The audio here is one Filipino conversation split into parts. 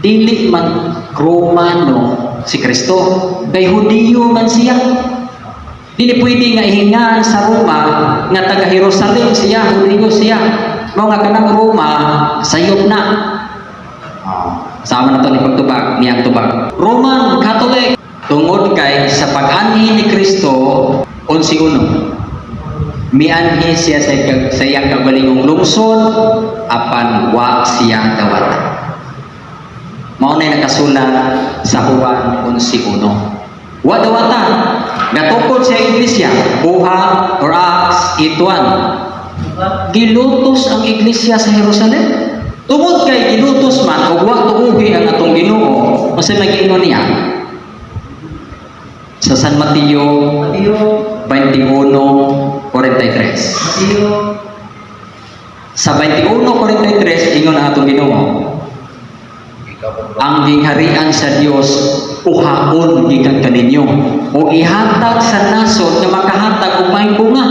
dili man Romano si Kristo, kay Hudiyo man siya. Dili pwede nga ihingan sa Roma nga taga Jerusalem siya, Hudiyo siya. Mao nga kanang Roma sayop na. Sama na to ni pagtubag, niyang tubag. Roman Catholic tungod kay sa pag-anhi ni Kristo 11:1. Mianhi siya sa iyang kagalingong lungsod apan wa siya dawatan. Mao na nakasulat sa Juan 11:1. Wa dawatan nga tungkol sa iglesia, Buha or Acts 8:1. Gilutos ang iglesia sa Jerusalem. Tungod kay gilutos man ug wa tuugi ang atong Ginoo, usa mag-ingon niya sa San Mateo 21:43. Sa 21:43 ingon ang atong Ginoo, ang gingharian sa Dios uhaon gikan kaninyo o ihatag sa nasod nga makahatag og maayong bunga.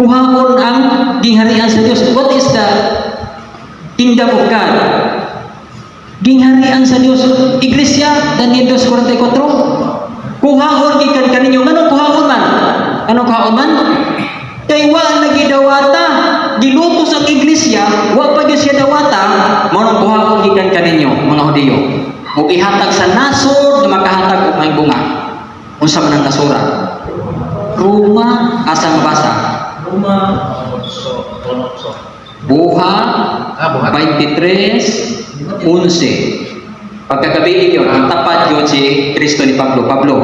Uhaon ang gingharian sa Dios. What is the kingdom of God? Gingharian sa Dios. Iglesia, Daniel 2:44. Kuhaon gikan kaninyo. Anong kuhaon man? Anong kuhaon man? Kay wa nagidawata. Gilutos ang iglesia, wa pa gyud siya dawata, mao nang kuhaon gikan kaninyo, mga Hudiyo. Ug ihatag sa nasod nga makahatag og maayong bunga. Unsa man ang nasura? Roma, asa mabasa? Roma, Buha 23:11. Pagkagabi yun, ang tapat yun si Kristo ni Pablo. Pablo,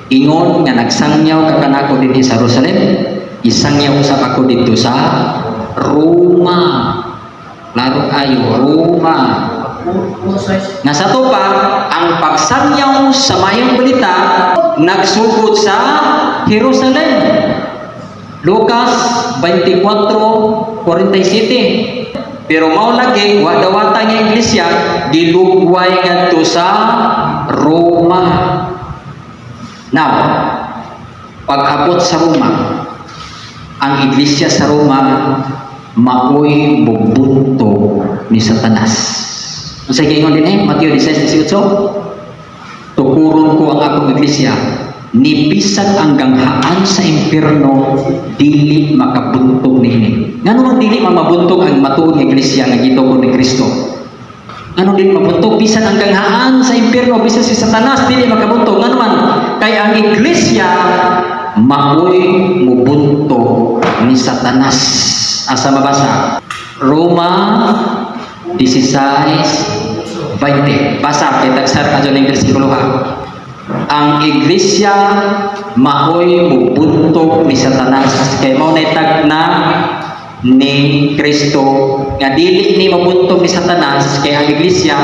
ingon nga nagsangyaw ka kanako dinhi sa Jerusalem, isangyaw usab ako dito sa Roma. Laro ayo, Roma. Nga sa to pa, ang pagsangyaw sa mayong balita nagsugod sa Jerusalem. Lucas 24:47. Pero mao lagi wa dawata nga iglesia gilugway ngadto sa Roma. Now, pag-abot sa Roma, ang iglesia sa Roma maoy bubunto ni Satanas. Unsa gingon dinhi? Mateo 16:18. Tukuron ko ang akong iglesia, nibisan ang ganghaan sa impierno, dili makabuntog niini. Ngano man dili mabuntog ang matuod nga iglesia nga gituon ni Kristo? Ngano dili mabuntog bisan ang ganghaan sa impierno, bisan si Satanas dili makabuntog? Ngano man kay ang iglesia maoy mubuntog ni Satanas. Asa mabasa? Roma 16:20. Basa kay tagsar kadto ning bersikulo ha. Ang iglesia maoy mubuntog ni Satanas kay mao nay tagna ni Kristo nga dili ni mabuntog ni Satanas kay ang iglesia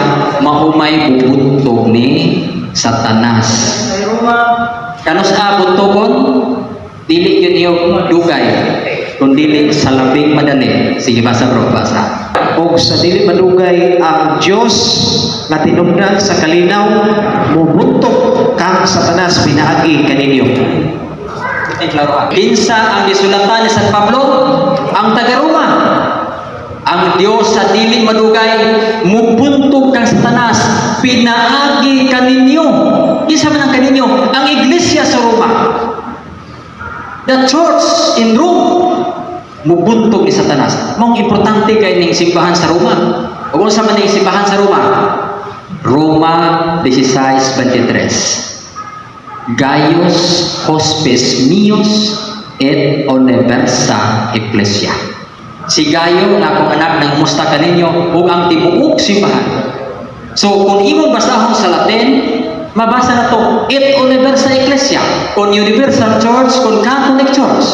mahumay bubuntog ni Satanas. Kanos buntogon? Dili yun yung dugay kundi sa labing madali. Sige, basa bro, basa. O sa dili madugay ang Dios nga tinubdan sa kalinaw, mubuntok kang Satanas pinaagi kaninyo. Kinsa ang gisulatan ni San Pablo? Ang taga-Roma. Ang Dios sa dili madugay mubuntog kang Satanas pinaagi kaninyo. Kinsa man ang kaninyo? Ang iglesia sa Roma. The church in Rome mubuntog ni Satanas. Mong importante kay ning simbahan sa Roma. Ug unsa man ning simbahan sa Roma? Roma 16:23. Gaius hospes mios et universa ecclesia. Si Gayo nga akong anak ng musta kaninyo ug ang tibuok simbahan. So kung imong basahon sa Latin, mabasa na to et universa ecclesia, kung universal church, kung Catholic church.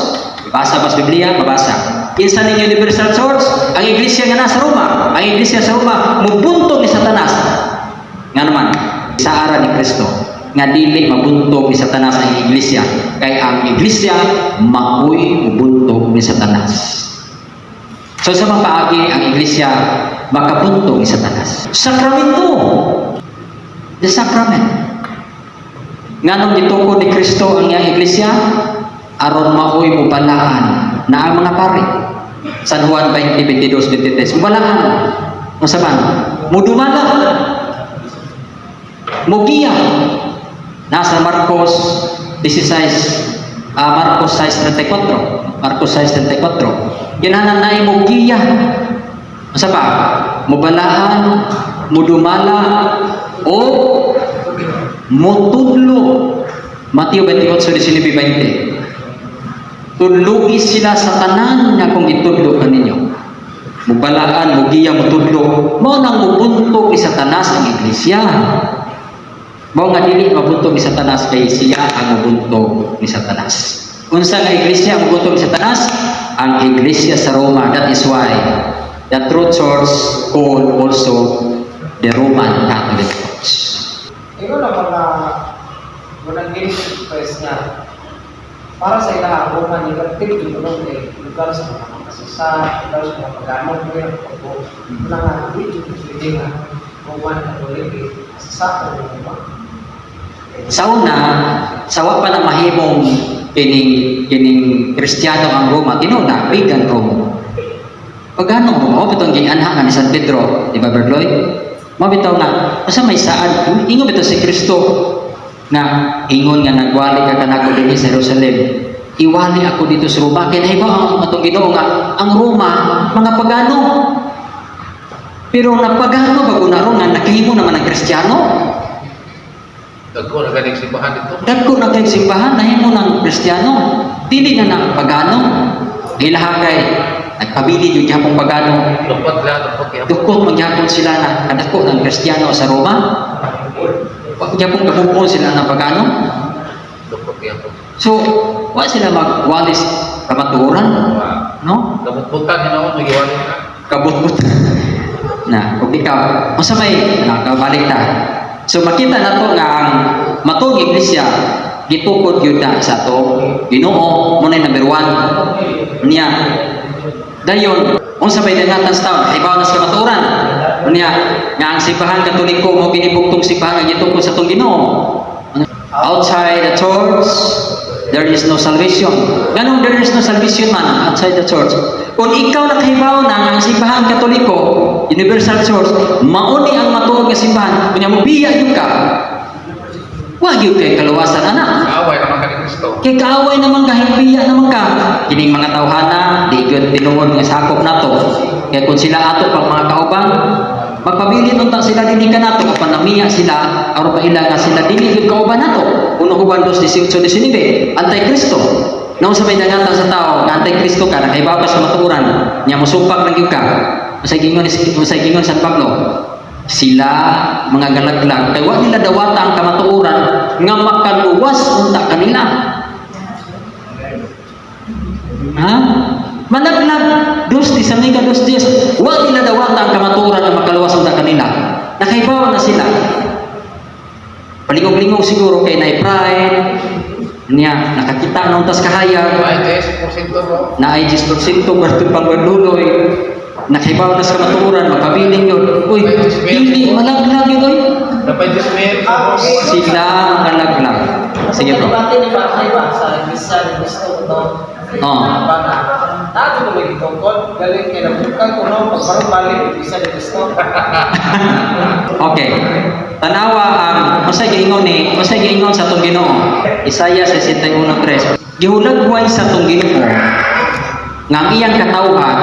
Basa ba sa Biblia? Mabasa. Kinsa ning universal church? Ang iglesia nga nasa Roma. Ang iglesia sa Roma mubuntog ni Satanas. Nga naman, sa ara ni Kristo nga dili mabuntog ni Satanas ang iglesia, kay ang iglesia maoy mubuntog ni Satanas. So sa mga paagi ang iglesia makabuntog ni Satanas. Sakramento. The sacrament. Nganong gitukod ni Kristo ang iyang iglesia aron maoy mubalaan na ang mga pari. San Juan 20:22-23. Mubalaan. Masaban? Mudumala. mugiya. Nasa Marcos 16, Marcos 6:34. Marcos 6:34. Ginahanan na mugiya. Asa pa? Mubalaan, mudumala, o mutudlo. Mateo 28:19-20. Tudlugi sila sa tanan nga kung itudlo kaninyo. Mubalaan, mugiya, mutudlo. Mao nang mubuntog ni Satanas ang iglesia. Mao nga dili mabuntog ni Satanas kay siya ang mabuntog ni Satanas. Unsa nga iglesia ang mabuntog ni Satanas? Ang iglesia sa Roma. That is why the true church called also the Roman Catholic Church. Ito na mga express niya para sa ilaha Roman negative yung tulong eh lugar sa mga kasasa, lugar sa mga paggamot mo yung pagbo na nga hindi yung nga Roman Catholic kasasa o mga Sa una, sawa pa na mahimong kining Kristiyano ang Roma, tinuna, pagan Rome. Pagano, bitong gianha ni San Pedro, di ba Berloy? Mabitaw nga, asa may saan, ingon bitaw si Kristo, nga ingon nga nagwali ka kanako dinhi sa Jerusalem. Iwali ako dito sa Roma. Kaya nahibaw ang atong Ginoo nga, ang Roma, mga pagano. Pero napagano bago na ron nga nakahimo naman ang Kristiyano. Dagko na galing simbahan dito. Dagko na kay simbahan nahimo ng Kristiyano. Dili na ng pagano. Ilahagay nagpabili yung gyapon pagano. Dapat yan. Dukot magyapon sila na kadako ng Kristiyano sa Roma. Wag gyapon kabukon sila ng pagano. Dapat yan. So, wa sila magwalis kamatuoran, no? Kabutbutan yun ako, magiwali na. Kabutbut. Na, kung ikaw, o sa may nakabalik na. So, makita na to nga ang matong iglesia, gitukod yun na sa to, Ginoo, muna yung number 1. Niya, dayon, kung sa may dangatan sa taon, ibaw na sa kamatuoran. Niya, nga ang simbahan katoliko mo binibugtong simbahan nga gitukod sa tong Ginoo. Outside the church, there is no salvation. Ganun there is no salvation man outside the church. Kung ikaw nakahibaw na ang simbahan katoliko, universal church, mauni ang matuod nga simbahan, kunya mo biya yung ka, wag yung kay kaluwasan anak. Kaaway naman ka ni Kristo. Kay kaaway naman ka, himpiya naman ka. Kining mga tawhana, di yun tinuod nga sakop na to. Kaya kung sila ato pang mga kauban, magpabilin unta sila dili ka nato kapag namiya sila aron pa ila nga sila dili gyud kauban nato. Uno Juan 2:18-19 Antikristo. Naon sa may dangatan sa tao nga Antikristo ka nakaibaw ka sa matuoran nya mosumpak lang gyud ka. Usay gingon San Pablo. Sila mga galaglag kay wa nila dawata ang kamatuoran nga makaluwas unta kanila. Ha? Managlag, dos di sa mga dos di. Wa nila dawata ang kamatuoran nga makaluwas unta kanila. Nakaibaw na sila. Palingog-lingog siguro kay nay pride niya nakakita nung tas kahayag Ay, 10% mo. na ay 10% bartud pang berluloy nakaibaw na sa kamatuoran magpabiling yun uy hindi malaglag yun uy Dapat 10,000. sila malaglag sige bro Debate ni Bakay ba sa Misa ni Cristo ito? Oo. Bana. Tato ko lagi tungkol, galing kay nabukan ko no, pagparong balik Misa ni Cristo. okay tanawa ang masay giingon sa tong Ginoo Isaiah 61:3 gihulagway sa tong Ginoo nga ang iyang katawhan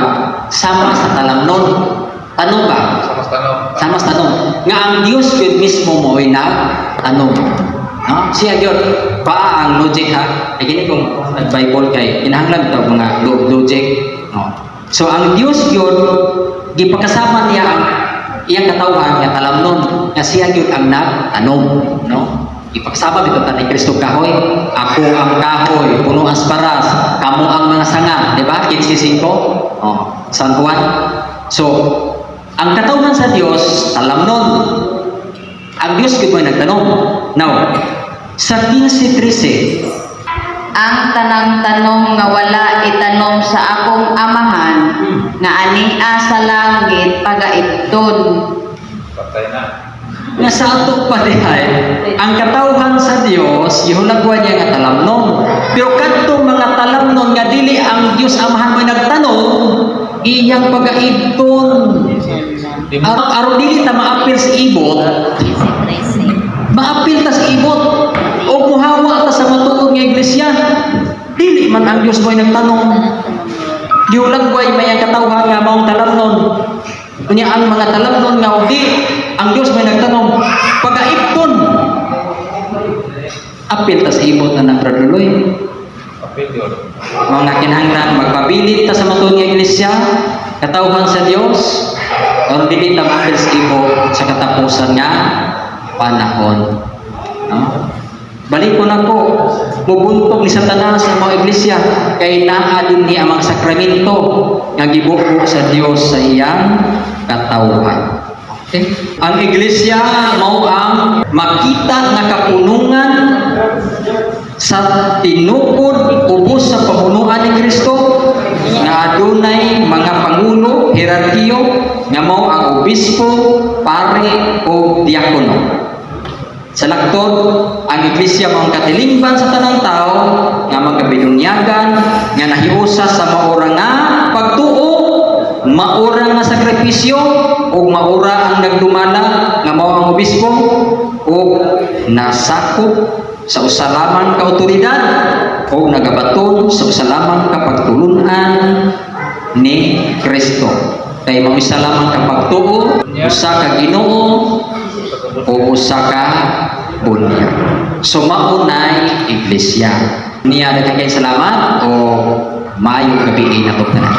sama sa talamnon tanong ba sama sa tanong nga ang Dios gyud mismo mo ay tanong no siya gyud pa ang logic ha ay kini kung Bible kay kinahanglan ito mga logic no so ang Dios gyud gipakasama niya ang iyang katawhan nga talamnon nga siya gyud ang nagtanong no ipakasama dito ta ni Kristo kahoy ako ang kahoy puno asparas kamo ang mga sanga di ba 15:5 oh San Juan so ang katawhan sa Dios talamnon ang Dios gyud mo nagtanong now sa 15:13 ang tanang tanong nga wala itanom sa akong amahan nga ania sa langit pagaidton Patay na. nga sa ato padihay ang katawhan sa Dios gihulagwa niya nga talamnon pero kadtong mga talamnon nga dili ang Dios amahan mo nagtanong iyang pagaidton aron dili ta maapil sa ibot Diyos mo'y nagtanong. Giulagway may ang katawhan nga maong talamnon. Kunya ang mga talamnon nga udi, ang Diyos mo'y nagtanong, pagaipon. Apil ta sa imot na ng Praduloy. Kapil yun. Mga kinahanglan magpabilit ta sa matun nga iglesia, katawhan sa Dios, o dili ta mapil sa imot sa katapusan nga panahon. No? Balik ko na ko, mubuntog ni Satanas sa mga iglesia, kay naa din ni ang mga sakramento nga gibuo sa Dios sa iyang katawhan. Okay? Ang iglesia mao ang makita nga kapunungan sa tinukod ubos sa pamunuan ni Kristo nga adunay mga pangulo, hierarkiyo nga mao ang obispo, pare o diakono. Sa laktod, ang iglesia mao ang katilingban sa tanang tao nga magabinunyagan nga nahiusa sa maura nga pagtuo, maura nga sakripisyo o maura ang nagdumala nga mao ang obispo o nasakop sa usalamang kaotoridad o nagabaton sa usalamang kapagtulunan ni Kristo. Kay mao isa lamang kapagtuo, usa ka Ginoo o usa ka bunyag. So maunay iglesia. Niya daghang salamat o maayong gabi na tanan.